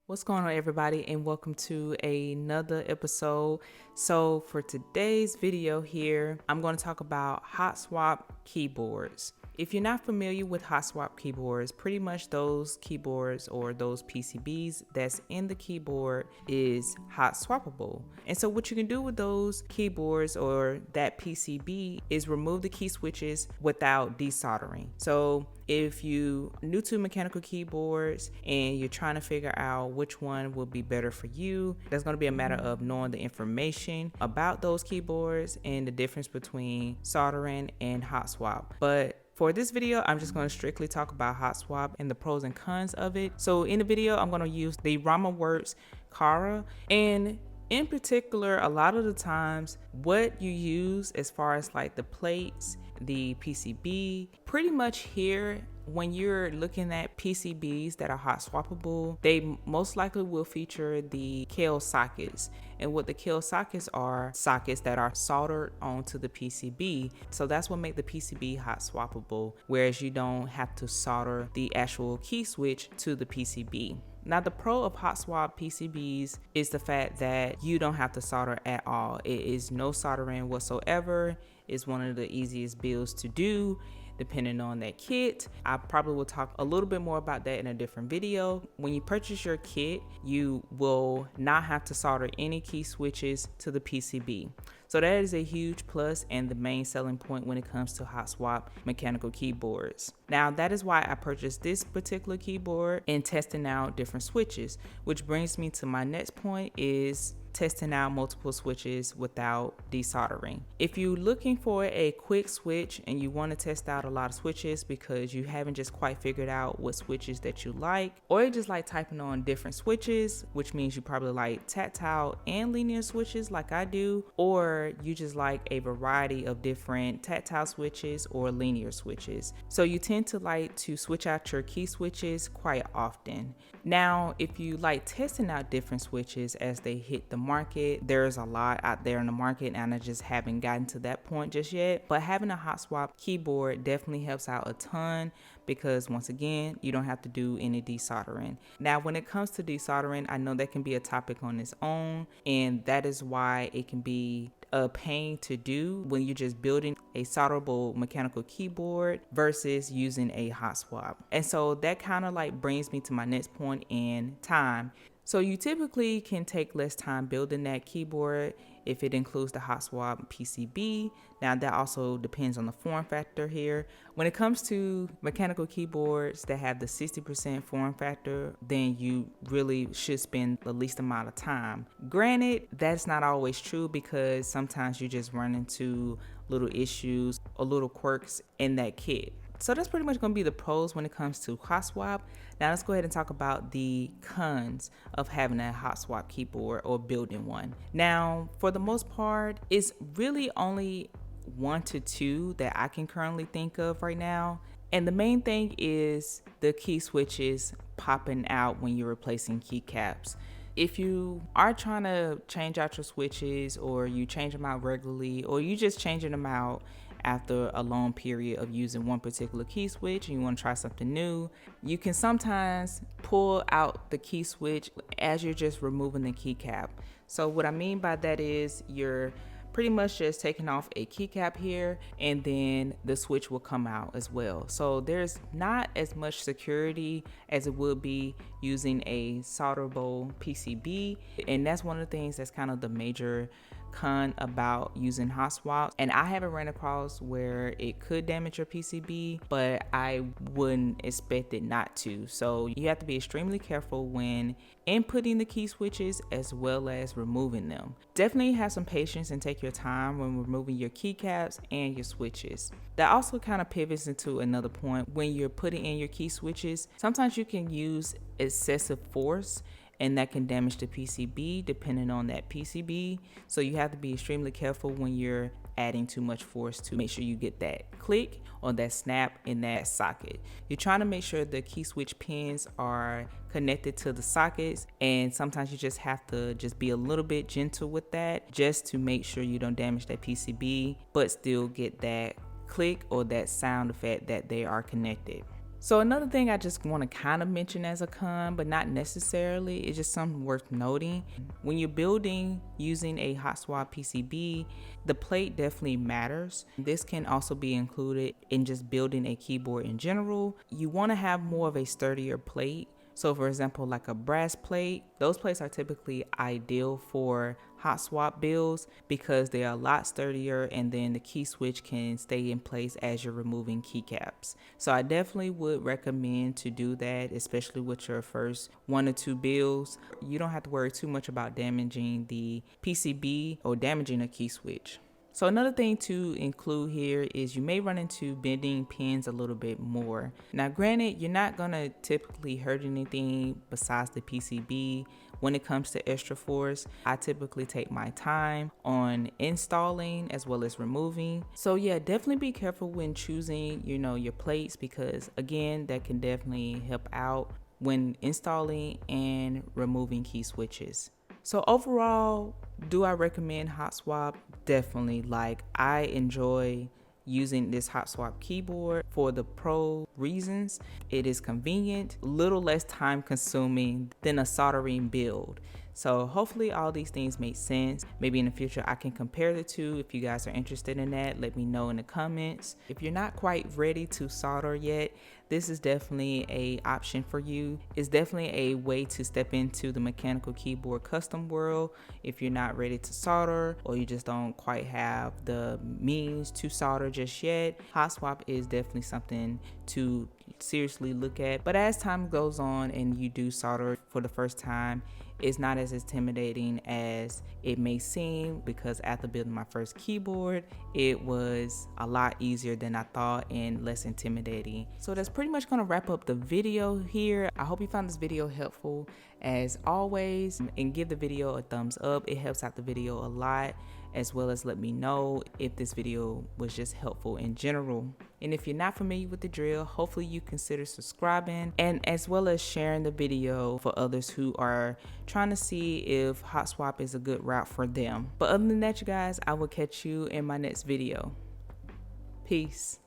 What's going on, everybody, and welcome to another episode. So for today's video here, I'm going to talk about Hotswap keyboards. If you're not familiar with Hotswap keyboards, pretty much those keyboards or those PCBs that's in the keyboard is hot-swappable. And so what you can do with those keyboards or that PCB is remove the key switches without desoldering. So if you are new to mechanical keyboards and you're trying to figure out which one will be better for you, that's going to be a matter of knowing the information about those keyboards and the difference between soldering and hot swap. But for this video, I'm just going to strictly talk about hot swap and the pros and cons of it. So in the video, I'm going to use the RamaWorks Kara, and in particular, a lot of the times what you use as far as like the plates, the PCB, pretty much here when you're looking at PCBs that are hot swappable, they most likely will feature the kill sockets. And what the kill sockets are sockets that are soldered onto the PCB. So that's what makes the PCB hot swappable, whereas you don't have to solder the actual key switch to the PCB. Now, the pro of hot swap PCBs is the fact that you don't have to solder at all. It is no soldering whatsoever. It's one of the easiest builds to do depending on that kit. I probably will talk a little bit more about that in a different video. When you purchase your kit, you will not have to solder any key switches to the PCB. So that is a huge plus and the main selling point when it comes to hot swap mechanical keyboards. Now, that is why I purchased this particular keyboard and testing out different switches, which brings me to my next point is testing out multiple switches without desoldering. If you're looking for a quick switch and you want to test out a lot of switches because you haven't just quite figured out what switches that you like, or you just like typing on different switches, which means you probably like tactile and linear switches like I do, or you just like a variety of different tactile switches or linear switches. So you tend to like to switch out your key switches quite often. Now, if you like testing out different switches as they hit the market, there's a lot out there in the market and I just haven't gotten to that point just yet. But having a hot swap keyboard definitely helps out a ton because once again, you don't have to do any desoldering. Now, when it comes to desoldering, I know that can be a topic on its own, and that is why it can be a pain to do when you're just building a solderable mechanical keyboard versus using a hot swap. And so that kind of like brings me to my next point in time. So you typically can take less time building that keyboard if it includes the hot swap PCB. Now that also depends on the form factor here. When it comes to mechanical keyboards that have the 60% form factor, then you really should spend the least amount of time. Granted, that's not always true because sometimes you just run into little issues or little quirks in that kit. So that's pretty much going to be the pros when it comes to hot swap. Now let's go ahead and talk about the cons of having a hot swap keyboard or building one. Now, for the most part, it's really only 1 to 2 that I can currently think of right now. And the main thing is the key switches popping out when you're replacing keycaps. If you are trying to change out your switches or you change them out regularly or you just changing them out after a long period of using one particular key switch and you want to try something new, you can sometimes pull out the key switch as you're just removing the keycap. So what I mean by that is you're pretty much just taking off a keycap here and then the switch will come out as well. So there's not as much security as it would be using a solderable PCB, and that's one of the things that's kind of the major con about using hot swap. And I haven't ran across where it could damage your PCB, but I wouldn't expect it not to. So you have to be extremely careful when inputting the key switches as well as removing them. Definitely have some patience and take your time when removing your keycaps and your switches. That also kind of pivots into another point. When you're putting in your key switches, sometimes you can use excessive force and that can damage the PCB depending on that PCB. So you have to be extremely careful when you're adding too much force to make sure you get that click or that snap in that socket. You're trying to make sure the key switch pins are connected to the sockets, and sometimes you just have to just be a little bit gentle with that just to make sure you don't damage that PCB but still get that click or that sound effect that they are connected. So another thing I just want to kind of mention as a con, but not necessarily, is just something worth noting. When you're building using a Hotswap PCB, the plate definitely matters. This can also be included in just building a keyboard in general. You want to have more of a sturdier plate. So for example, like a brass plate, those plates are typically ideal for hot swap builds because they're a lot sturdier, and then the key switch can stay in place as you're removing keycaps. So I definitely would recommend to do that, especially with your first 1 or 2 builds. You don't have to worry too much about damaging the PCB or damaging a key switch. So another thing to include here is you may run into bending pins a little bit more. Now granted, you're not going to typically hurt anything besides the PCB. When it comes to extra force, I typically take my time on installing as well as removing. So yeah, definitely be careful when choosing, your plates, because again, that can definitely help out when installing and removing key switches. So overall, do I recommend Hotswap? Definitely. Like, I enjoy using this Hotswap keyboard for the pro reasons. It is convenient, a little less time consuming than a soldering build. So hopefully all these things make sense. Maybe in the future I can compare the two. If you guys are interested in that, let me know in the comments. If you're not quite ready to solder yet, this is definitely a option for you. It's definitely a way to step into the mechanical keyboard custom world. If you're not ready to solder, or you just don't quite have the means to solder just yet, Hotswap is definitely something to seriously look at. But as time goes on and you do solder for the first time, it's not as intimidating as it may seem, because after building my first keyboard, it was a lot easier than I thought and less intimidating. So that's pretty much gonna wrap up the video here. I hope you found this video helpful as always, and give the video a thumbs up. It helps out the video a lot, as well as let me know if this video was just helpful in general. And if you're not familiar with the drill, hopefully you consider subscribing, and as well as sharing the video for others who are trying to see if Hotswap is a good route for them. But other than that, you guys, I will catch you in my next video. Peace.